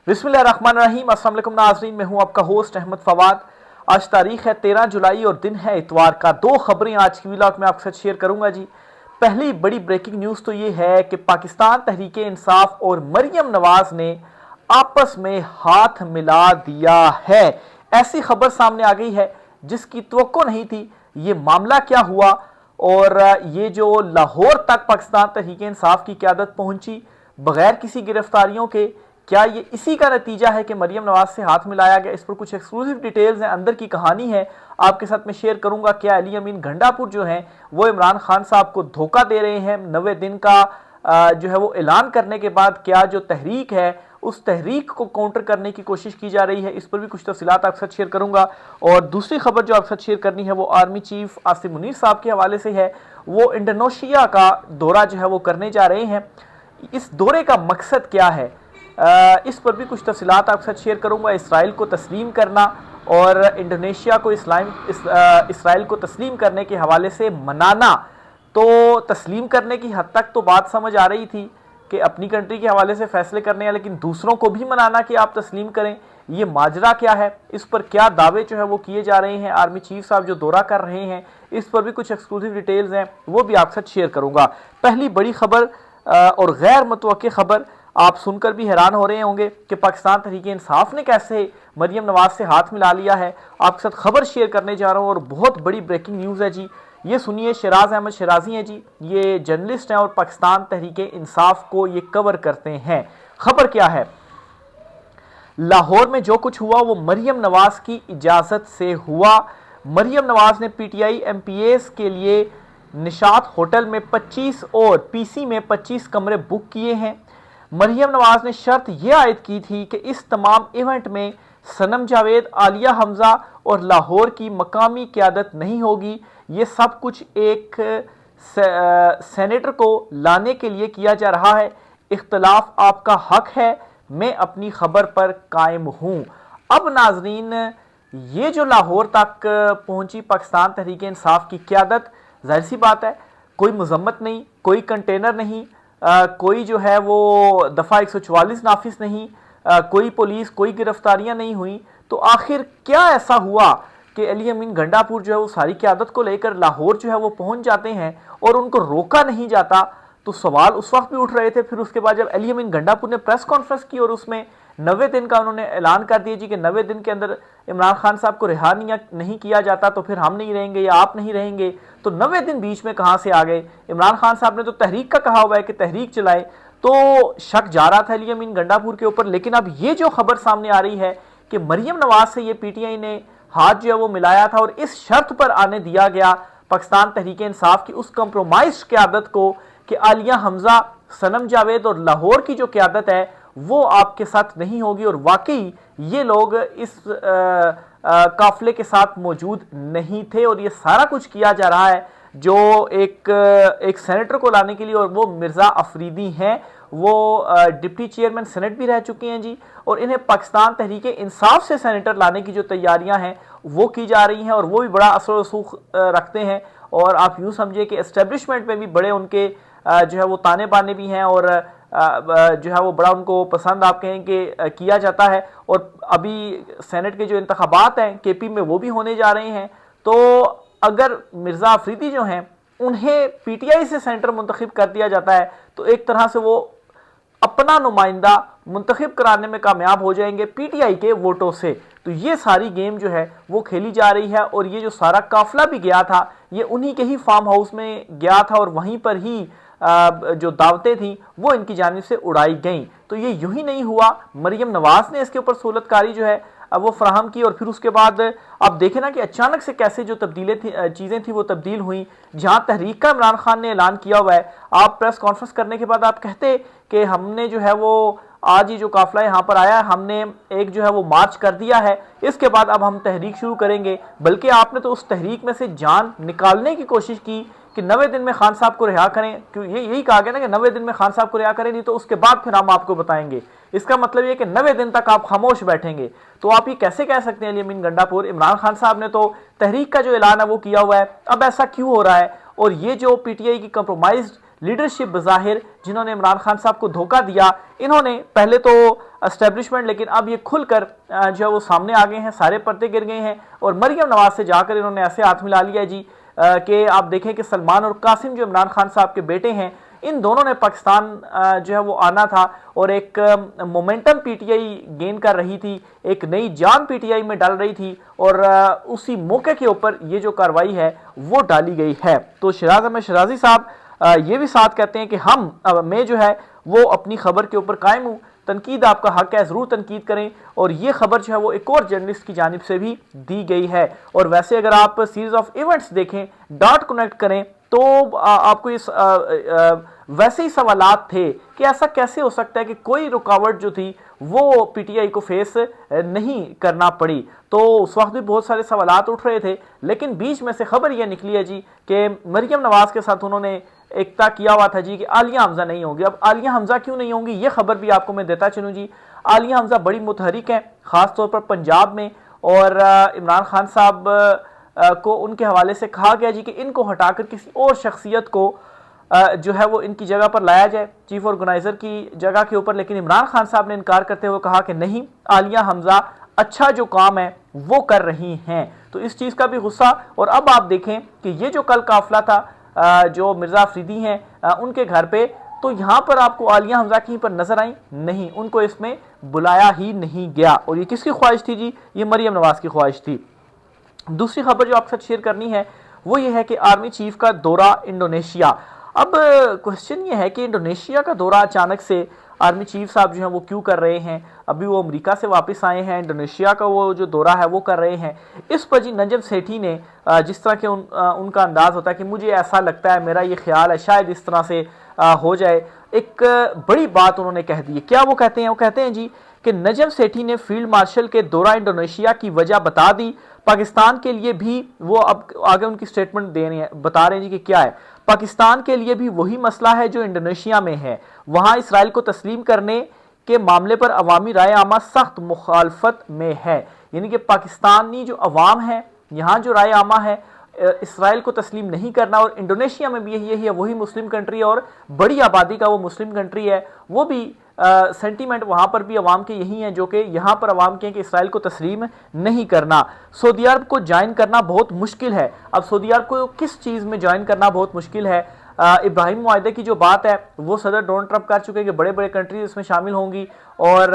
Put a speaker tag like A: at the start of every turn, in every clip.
A: बिस्मिल्लाहिर्रहमानिर्रहीम। अस्सलाम वालेकुम नाज़रीन, मैं हूं आपका होस्ट अहमद फवाद। आज तारीख है 13 जुलाई और दिन है इतवार का। दो खबरें आज की व्लॉग में आपके साथ शेयर करूंगा जी। पहली बड़ी ब्रेकिंग न्यूज़ तो ये है कि पाकिस्तान तहरीक इंसाफ और मरियम नवाज ने आपस में हाथ मिला दिया है। ऐसी खबर सामने आ गई है जिसकी तवक्को नहीं थी। ये मामला क्या हुआ और ये जो लाहौर तक पाकिस्तान तहरीक इंसाफ की क़यादत पहुंची बगैर किसी गिरफ्तारियों के, क्या ये इसी का नतीजा है कि मरियम नवाज से हाथ मिलाया गया? इस पर कुछ एक्सक्लूसिव डिटेल्स हैं, अंदर की कहानी है, आपके साथ मैं शेयर करूंगा। क्या अली अमीन गंडापुर जो हैं वो इमरान खान साहब को धोखा दे रहे हैं? 90 दिन का जो है वो ऐलान करने के बाद क्या जो तहरीक है उस तहरीक को काउंटर करने की कोशिश की जा रही है? इस पर भी कुछ तफसीलात आपके साथ शेयर करूंगा। और दूसरी खबर जो आपके साथ शेयर करनी है वो आर्मी चीफ आसिम मुनीर साहब के हवाले से है। वो इंडोनेशिया का दौरा जो है वो करने जा रहे हैं। इस दौरे का मकसद क्या है, इस पर भी कुछ तफसीलात आपके साथ शेयर करूंगा। इसराइल को तस्लीम करना और इंडोनेशिया को इसराइल को तस्लीम करने के हवाले से मनाना, तो तस्लीम करने की हद तक तो बात समझ आ रही थी कि अपनी कंट्री के हवाले से फैसले करने हैं, लेकिन दूसरों को भी मनाना कि आप तस्लीम करें, ये माजरा क्या है? इस पर क्या दावे जो है वो किए जा रहे हैं? आर्मी चीफ साहब जो दौरा कर रहे हैं, इस पर भी कुछ एक्सक्लूसिव डिटेल्स हैं, वो भी आपके साथ शेयर करूंगा। पहली बड़ी खबर और गैर मुतवक्की खबर, आप सुनकर भी हैरान हो रहे होंगे कि पाकिस्तान तहरीक इंसाफ ने कैसे मरियम नवाज से हाथ मिला लिया है। आपके साथ खबर शेयर करने जा रहा हूं और बहुत बड़ी ब्रेकिंग न्यूज़ है जी। ये सुनिए, शराज अहमद शराजी हैं जी, ये जर्नलिस्ट हैं और पाकिस्तान तहरीक इंसाफ को ये कवर करते हैं। खबर क्या है? लाहौर में जो कुछ हुआ वो मरियम नवाज की इजाज़त से हुआ। मरियम नवाज ने पीटीआई एमपीएस के लिए निशात होटल में 25 और पीसी में 25 कमरे बुक किए हैं। मरियम नवाज ने शर्त यह आयद की थी कि इस तमाम इवेंट में सनम जावेद, आलिया हमजा और लाहौर की मकामी क़यादत नहीं होगी। ये सब कुछ एक सेनेटर को लाने के लिए किया जा रहा है। इख्तलाफ आपका हक है, मैं अपनी खबर पर कायम हूँ। अब नाजरीन, ये जो लाहौर तक पहुंची पाकिस्तान तहरीक इंसाफ की क़यादत, जाहिर सी बात है कोई मजम्मत नहीं, कोई कंटेनर नहीं, कोई जो है वो दफ़ा 144 नाफिज नहीं, कोई पुलिस, कोई गिरफ्तारियां नहीं हुई। तो आखिर क्या ऐसा हुआ कि अली अमीन गंडापुर जो है वो सारी क़यादत को लेकर लाहौर जो है वो पहुंच जाते हैं और उनको रोका नहीं जाता? तो सवाल उस वक्त भी उठ रहे थे। फिर उसके बाद जब अली अमीन गंडापुर ने प्रेस कॉन्फ्रेंस की और उसमें 90 दिन का उन्होंने ऐलान कर दिया जी कि 90 दिन के अंदर इमरान खान साहब को रिहा नहीं किया जाता तो फिर हम नहीं रहेंगे या आप नहीं रहेंगे। तो 90 दिन बीच में कहां से आ गए? इमरान खान साहब ने तो तहरीक का कहा हुआ है कि तहरीक चलाए, तो शक जा रहा था अली अमीन गंडापुर के ऊपर। लेकिन अब ये जो खबर सामने आ रही है कि मरियम नवाज से ये पीटीआई ने हाथ जो है वो मिलाया था और इस शर्त पर आने दिया गया पाकिस्तान तहरीक इंसाफ की उस कंप्रोमाइज क़यादत को कि आलिया हमजा, सनम जावेद और लाहौर की जो क़यादत है वो आपके साथ नहीं होगी। और वाकई ये लोग इस काफिले के साथ मौजूद नहीं थे और ये सारा कुछ किया जा रहा है जो एक सेनेटर को लाने के लिए, और वो मिर्ज़ा अफरीदी हैं। वो डिप्टी चेयरमैन सेनेट भी रह चुके हैं जी, और इन्हें पाकिस्तान तहरीक इंसाफ से सेनेटर लाने की जो तैयारियां हैं वो की जा रही हैं और वो भी बड़ा असर रसूख रखते हैं। और आप यूँ समझिए कि एस्टेब्लिशमेंट में भी बड़े उनके जो है वो ताने बाने भी हैं और जो है वो बड़ा उनको पसंद आप कहें कि किया जाता है। और अभी सेनेट के जो इंतखाबात हैं केपी में वो भी होने जा रहे हैं। तो अगर मिर्ज़ा अफरीदी जो हैं उन्हें पीटीआई से सेनेटर मुंतखब कर दिया जाता है तो एक तरह से वो अपना नुमाइंदा मुंतखब कराने में कामयाब हो जाएंगे पीटीआई के वोटों से। तो ये सारी गेम जो है वो खेली जा रही है और ये जो सारा काफिला भी गया था ये उन्हीं के ही फार्म हाउस में गया था और वहीं पर ही जो दावतें थी वो इनकी जानिब से उड़ाई गईं। तो ये यूं ही नहीं हुआ, मरियम नवाज ने इसके ऊपर सहूलतकारी जो है वो फराहम की। और फिर उसके बाद आप देखें ना कि अचानक से कैसे जो चीज़ें थी वो तब्दील हुई। जहां तहरीक का इमरान खान ने ऐलान किया हुआ है, आप प्रेस कॉन्फ्रेंस करने के बाद आप कहते कि हमने जो है वो आज ही जो काफिला यहाँ पर आया है हमने एक जो है वो मार्च कर दिया है, इसके बाद अब हम तहरीक शुरू करेंगे। बल्कि आपने तो उस तहरीक में से जान निकालने की कोशिश की कि 90 दिन में खान साहब को रिहा करें, क्यों यही कहा गया ना कि 90 दिन में खान साहब को रिहा करें, नहीं तो उसके बाद फिर हम आपको बताएंगे। इसका मतलब ये कि 90 दिन तक आप खामोश बैठेंगे। तो आप ये कैसे कह सकते हैं अली अमीन गंडापुर? इमरान खान साहब ने तो तहरीक का जो ऐलान है वो किया हुआ है, अब ऐसा क्यों हो रहा है? और ये जो पीटीआई की कंप्रोमाइज्ड लीडरशिप बज़ाहिर जिन्होंने इमरान खान साहब को धोखा दिया, इन्होंने पहले तो एस्टेब्लिशमेंट, लेकिन अब ये खुलकर जो है वो सामने आ गए हैं, सारे पर्दे गिर गए हैं और मरियम नवाज से जाकर इन्होंने ऐसे हाथ मिला लिया जी कि आप देखें कि सलमान और कासिम जो इमरान खान साहब के बेटे हैं, इन दोनों ने पाकिस्तान जो है वो आना था और एक मोमेंटम पीटीआई गेन कर रही थी, एक नई जान पीटीआई में डाल रही थी और उसी मौके के ऊपर ये जो कार्रवाई है वो डाली गई है। तो शहराज अहमद शराजी साहब ये भी साथ कहते हैं कि मैं जो है वो अपनी खबर के ऊपर कायम हूँ, तनकीद आपका हक है, ज़रूर तनकीद करें। और ये खबर जो है वो एक और जर्नलिस्ट की जानिब से भी दी गई है। और वैसे अगर आप सीरीज ऑफ इवेंट्स देखें, डॉट कनेक्ट करें, तो आपको इस वैसे ही सवालात थे कि ऐसा कैसे हो सकता है कि कोई रुकावट जो थी वो पीटीआई को फेस नहीं करना पड़ी। तो उस वक्त भी बहुत सारे सवालात उठ रहे थे, लेकिन बीच में से खबर यह निकली है जी कि मरियम नवाज के साथ उन्होंने एकता किया हुआ था जी कि आलिया हमजा नहीं होंगी। अब आलिया हमजा क्यों नहीं होंगी, ये खबर भी आपको मैं देता चलूँ जी। आलिया हमजा बड़ी मुतहरिक हैं, ख़ास तौर पर पंजाब में, और इमरान खान साहब को उनके हवाले से कहा गया जी कि इनको हटाकर किसी और शख्सियत को जो है वो इनकी जगह पर लाया जाए, चीफ ऑर्गेनाइजर की जगह के ऊपर। लेकिन इमरान खान साहब ने इनकार करते हुए कहा कि नहीं, आलिया हमजा अच्छा जो काम है वो कर रही हैं। तो इस चीज़ का भी गुस्सा। और अब आप देखें कि ये जो कल काफिला था जो मिर्ज़ा अफरीदी हैं उनके घर पे, तो यहाँ पर आपको आलिया हमजा कहीं पर नजर आई नहीं, उनको इसमें बुलाया ही नहीं गया। और ये किसकी ख्वाहिश थी जी, ये मरियम नवाज की ख्वाहिश थी। दूसरी खबर जो आपके साथ शेयर करनी है वो ये है कि आर्मी चीफ का दौरा इंडोनेशिया। अब क्वेश्चन ये है कि इंडोनेशिया का दौरा अचानक से आर्मी चीफ साहब जो हैं वो क्यों कर रहे हैं। अभी वो अमेरिका से वापस आए हैं, इंडोनेशिया का वो जो दौरा है वो कर रहे हैं। इस पर जी नजम सेठी ने जिस तरह के उनका अंदाज होता है कि मुझे ऐसा लगता है, मेरा ये ख्याल है शायद इस तरह से हो जाए, एक बड़ी बात उन्होंने कह दी है। क्या वो कहते हैं? वो कहते हैं जी कि नजम सेठी ने फील्ड मार्शल के दौरा इंडोनेशिया की वजह बता दी। पाकिस्तान के लिए भी वो अब आगे उनकी स्टेटमेंट दे रहे हैं, बता रहे हैं जी कि क्या है, पाकिस्तान के लिए भी वही मसला है जो इंडोनेशिया में है। वहां इसराइल को तस्लीम करने के मामले पर अवामी राय आमा सख्त मुखालफत में है। यानी कि पाकिस्तानी जो अवाम है, यहाँ जो राय आमा है, इसराइल को तस्लीम नहीं करना। और इंडोनेशिया में भी यही है, वही मुस्लिम कंट्री और बड़ी आबादी का वो मुस्लिम कंट्री है, वो भी सेंटीमेंट वहाँ पर भी अवाम के यही हैं जो कि यहाँ पर अवाम के हैं कि इसराइल को तस्लीम नहीं करना। सऊदी अरब को ज्वाइन करना बहुत मुश्किल है। अब सऊदी अरब को किस चीज़ में ज्वाइन करना बहुत मुश्किल है? इब्राहिम मुआहदे की जो बात है वो सदर डोनाल्ड ट्रंप कर चुके हैं कि बड़े बड़े कंट्रीज इसमें शामिल होंगी और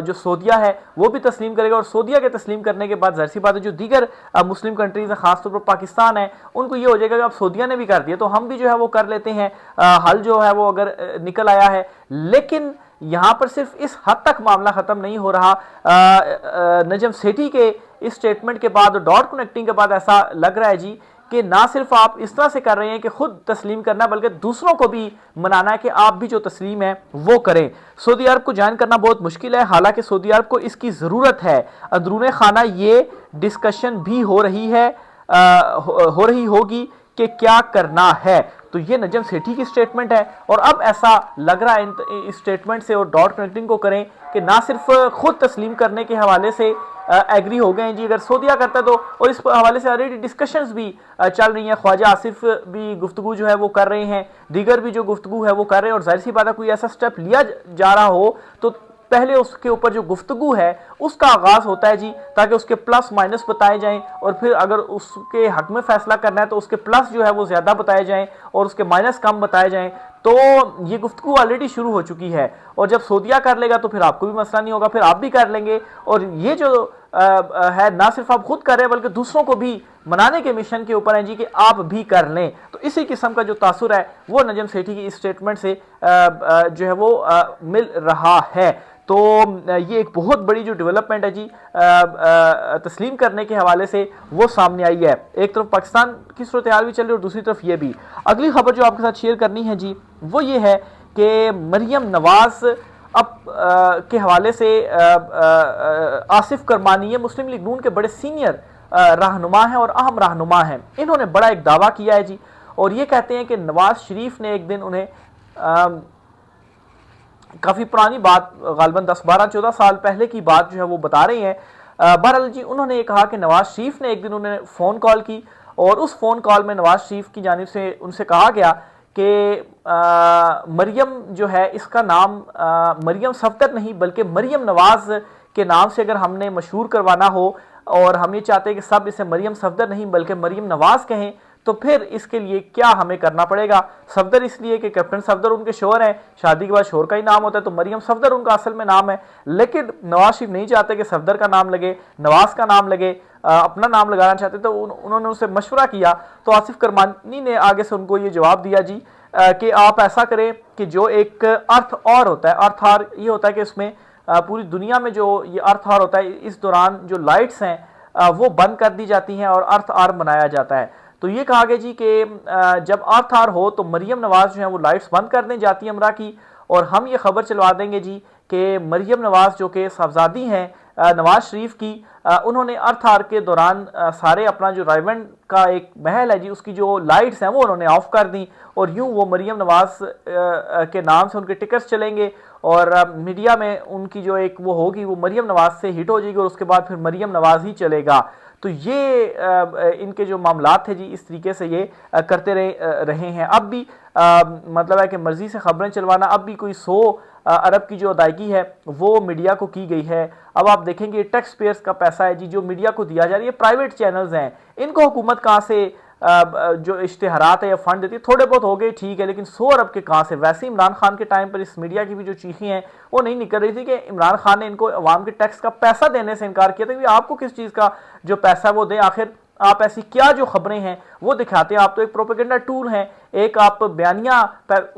A: जो सऊदिया है वो भी तस्लीम करेगा। और सऊदिया के तस्लीम करने के बाद जाहिर सी बात है जो दीगर मुस्लिम कंट्रीज हैं, खासतौर पर पाकिस्तान है, उनको ये हो जाएगा कि अब सऊदिया ने भी कर दिया तो हम भी जो है वो कर लेते हैं। हल जो है वो अगर निकल आया है। लेकिन यहाँ पर सिर्फ इस हद तक मामला ख़त्म नहीं हो रहा। नजम सेठी के इस स्टेटमेंट के बाद, डॉट कनेक्टिंग के बाद ऐसा लग रहा है जी कि ना सिर्फ आप इस तरह से कर रहे हैं कि खुद तस्लीम करना, बल्कि दूसरों को भी मनाना है कि आप भी जो तस्लीम है वो करें। सऊदी अरब को ज्वाइन करना बहुत मुश्किल है, हालांकि सऊदी अरब को इसकी ज़रूरत है। अंदरूने खाना ये डिस्कशन भी हो रही होगी कि क्या करना है। तो ये नजम सेठी की स्टेटमेंट है। और अब ऐसा लग रहा है इस स्टेटमेंट से, और डॉट कनेक्टिंग को करें, कि ना सिर्फ खुद तस्लीम करने के हवाले से एग्री हो गए हैं जी अगर सऊदिया करता तो, और इस हवाले से ऑलरेडी डिस्कशंस भी चल रही हैं। ख्वाजा आसिफ भी गुफ्तगू जो है वो कर रहे हैं, दीगर भी जो गुफ्तगू है वो कर रहे हैं। और जाहिर सी बात है कोई ऐसा स्टेप लिया जा रहा हो तो पहले उसके ऊपर जो गुफ्तगू है उसका आगाज होता है जी, ताकि उसके प्लस माइनस बताए जाएं, और फिर अगर उसके हक में फैसला करना है तो उसके प्लस जो है वो ज्यादा बताए जाएं और उसके माइनस कम बताए जाएं। तो ये गुफ्तगू ऑलरेडी शुरू हो चुकी है। और जब सऊदिया कर लेगा तो फिर आपको भी मसला नहीं होगा, फिर आप भी कर लेंगे। और ये जो है ना सिर्फ आप खुद कर रहे हैं बल्कि दूसरों को भी मनाने के मिशन के ऊपर है जी कि आप भी कर लें। तो इसी किस्म का जो तासुर है वो नजम सेठी की इस स्टेटमेंट से जो है वो मिल रहा है। तो ये एक बहुत बड़ी जो डेवलपमेंट है जी तस्लीम करने के हवाले से वो सामने आई है। एक तरफ पाकिस्तान की सूरत हाल भी चल रही है और दूसरी तरफ ये भी। अगली खबर जो आपके साथ शेयर करनी है जी वो ये है कि मरियम नवाज अब के हवाले से आसिफ करमानी, ये मुस्लिम लीग नून के बड़े सीनियर रहनुमा हैं और अहम रहनुमा हैं। इन्होंने बड़ा एक दावा किया है जी, और ये कहते हैं कि नवाज शरीफ ने एक दिन उन्हें काफ़ी पुरानी बात, गालबन 10, 12, 14 साल पहले की बात जो है वो बता रहे हैं। बहरहाल जी उन्होंने ये कहा कि नवाज शरीफ ने एक दिन उन्हें फ़ोन कॉल की और उस फ़ोन कॉल में नवाज शरीफ की जानिब से उनसे कहा गया कि मरियम जो है इसका नाम मरियम सफदर नहीं बल्कि मरियम नवाज के नाम से अगर हमने मशहूर करवाना हो, और हम ये चाहते हैं कि सब इसे मरियम सफदर नहीं बल्कि मरियम नवाज कहें, तो फिर इसके लिए क्या हमें करना पड़ेगा। सफदर इसलिए कि कैप्टन सफदर उनके शोहर हैं, शादी के बाद शोहर का ही नाम होता है, तो मरियम सफदर उनका असल में नाम है। लेकिन नवाज शरीफ नहीं चाहते कि सफदर का नाम लगे, नवाज का नाम लगे, अपना नाम लगाना चाहते, तो उन्होंने उनसे मशवरा किया। तो आसिफ करमानी ने आगे से उनको ये जवाब दिया जी कि आप ऐसा करें कि जो एक अर्थ और होता है, अर्थ आर ये होता है कि उसमें पूरी दुनिया में जो ये अर्थ आर होता है, इस दौरान जो लाइट्स हैं वो बंद कर दी जाती हैं और अर्थ आर बनाया जाता है। तो ये कहा गया जी कि जब अर्थ आर हो तो मरियम नवाज जो है वो लाइट्स बंद कर दें जाती अमरा की, और हम ये खबर चलवा देंगे जी कि मरियम नवाज जो कि साहबजादी हैं नवाज शरीफ की, उन्होंने अर्थ आर के दौरान सारे अपना जो रायवन का एक महल है जी उसकी जो लाइट्स हैं वो उन्होंने ऑफ कर दी, और यूं वो मरियम नवाज के नाम से उनके टिकट्स चलेंगे, और मीडिया में उनकी जो एक वो होगी वो मरियम नवाज से हिट हो जाएगी, और उसके बाद फिर मरियम नवाज ही चलेगा। तो ये इनके जो मामलात थे जी इस तरीके से ये करते रहे हैं। अब भी मतलब है कि मर्जी से खबरें चलवाना, अब भी कोई 100 अरब की जो अदायगी है वो मीडिया को की गई है। अब आप देखेंगे टैक्स पेयर्स का पैसा है जी जो मीडिया को दिया जा रही है, प्राइवेट चैनल्स हैं, इनको हुकूमत कहाँ से जो इश्तिहारात है या फंड देती है, थोड़े बहुत हो गए ठीक है, लेकिन 100 अरब के कहाँ से। वैसे इमरान खान के टाइम पर इस मीडिया की भी जो चीखें हैं वो नहीं निकल रही थी कि इमरान खान ने इनको अवाम के टैक्स का पैसा देने से इनकार किया था कि आपको किस चीज़ का जो पैसा वो दें, आखिर आप ऐसी क्या जो खबरें हैं वो दिखाते हैं। आप तो एक प्रोपेगेंडा टूल हैं, एक आप बयानिया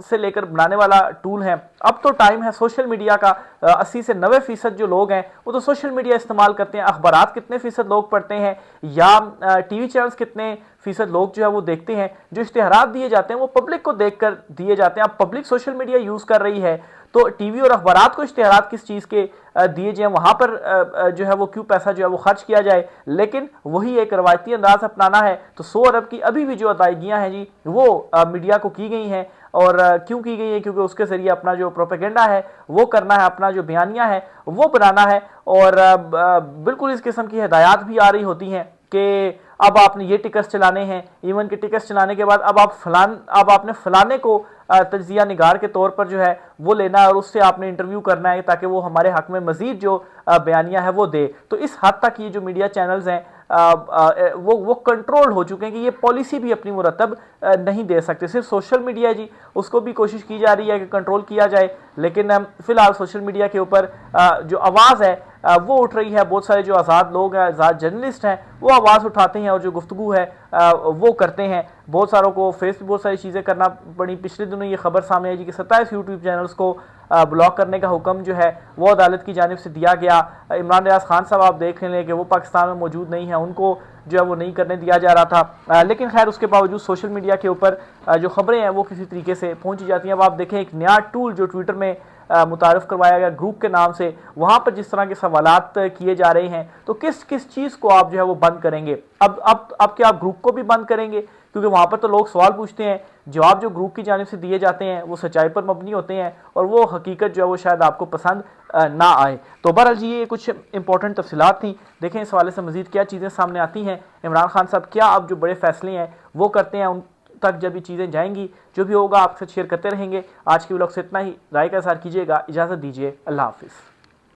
A: से लेकर बनाने वाला टूल है। अब तो टाइम है सोशल मीडिया का, 80 से 90% जो लोग हैं वो तो सोशल मीडिया इस्तेमाल करते हैं। अखबारात कितने फीसद लोग पढ़ते हैं, या टीवी चैनल्स कितने फीसद लोग जो है वो देखते हैं। जो इश्तिहारात दिए जाते हैं वो पब्लिक को देखकर दिए जाते हैं। अब पब्लिक सोशल मीडिया यूज़ कर रही है, तो टीवी और अखबारात को इश्तिहारात किस चीज़ के दिए जाएं, वहाँ पर जो है वो क्यों पैसा जो है वो खर्च किया जाए। लेकिन वही एक रवायती अंदाज अपनाना है, तो 100 अरब की अभी भी जो अदायगियाँ हैं जी वो मीडिया को की गई हैं। और क्यों की गई है, क्योंकि उसके ज़रिए अपना जो प्रोपेगेंडा है वो करना है, अपना जो बयानिया है वो बनाना है। और बिल्कुल इस किस्म की हिदायत भी आ रही होती हैं कि अब आपने ये टिकट्स चलाने हैं, इवन के टिकट्स चलाने के बाद अब आपने फलाने को तज्जिया निगार के तौर पर जो है वो लेना है और उससे आपने इंटरव्यू करना है ताकि वो हमारे हक में मजीद जो बयानिया है वो दे। तो इस हद तक ये जो मीडिया चैनल्स हैं वो कंट्रोल हो चुके हैं कि ये पॉलिसी भी अपनी मुरतब नहीं दे सकते। सिर्फ सोशल मीडिया जी उसको भी कोशिश की जा रही है कि कंट्रोल किया जाए, लेकिन फिलहाल सोशल मीडिया के ऊपर जो आवाज़ है वो उठ रही है। बहुत सारे जो आज़ाद लोग हैं, आज़ाद जर्नलिस्ट हैं, वो आवाज़ उठाते हैं और जो गुफ्तगू है वो करते हैं। बहुत सारों को फेस पे बहुत सारी चीज़ें करना पड़ी। पिछले दिनों ये खबर सामने आई कि 27 यूट्यूब चैनल्स को ब्लॉक करने का हुक्म जो है वो अदालत की जानिब से दिया गया। इमरान रियाज खान साहब आप देख लें कि वो पाकिस्तान में मौजूद नहीं है, उनको जो है वो नहीं करने दिया जा रहा था। लेकिन खैर उसके बावजूद सोशल मीडिया के ऊपर जो खबरें हैं वो किसी तरीके से पहुंची जाती हैं। अब आप देखें एक नया टूल जो ट्विटर में मुतारफ़ करवाया गया ग्रुप के नाम से, वहाँ पर जिस तरह के सवालात किए जा रहे हैं, तो किस किस चीज़ को आप जो है वो बंद करेंगे। अब क्या आप ग्रुप को भी बंद करेंगे, क्योंकि वहाँ पर तो लोग सवाल पूछते हैं, जवाब जो ग्रुप की जानिब से दिए जाते हैं वो सच्चाई पर मबनी होते हैं और वो हकीकत जो है वो शायद आपको पसंद ना आए। तो बहरहाल जी ये कुछ इंपॉर्टेंट तफसीलात थी। देखें इस हवाले से मज़ीद क्या चीज़ें सामने आती हैं। इमरान खान साहब क्या अब जो बड़े फैसले हैं वो करते हैं, उन तक जब ये चीज़ें जाएंगी जो भी होगा आपसे शेयर करते रहेंगे। आज की व्लॉग से इतना ही। राय का इज़हार कीजिएगा। इजाज़त दीजिए। अल्लाह हाफिज़।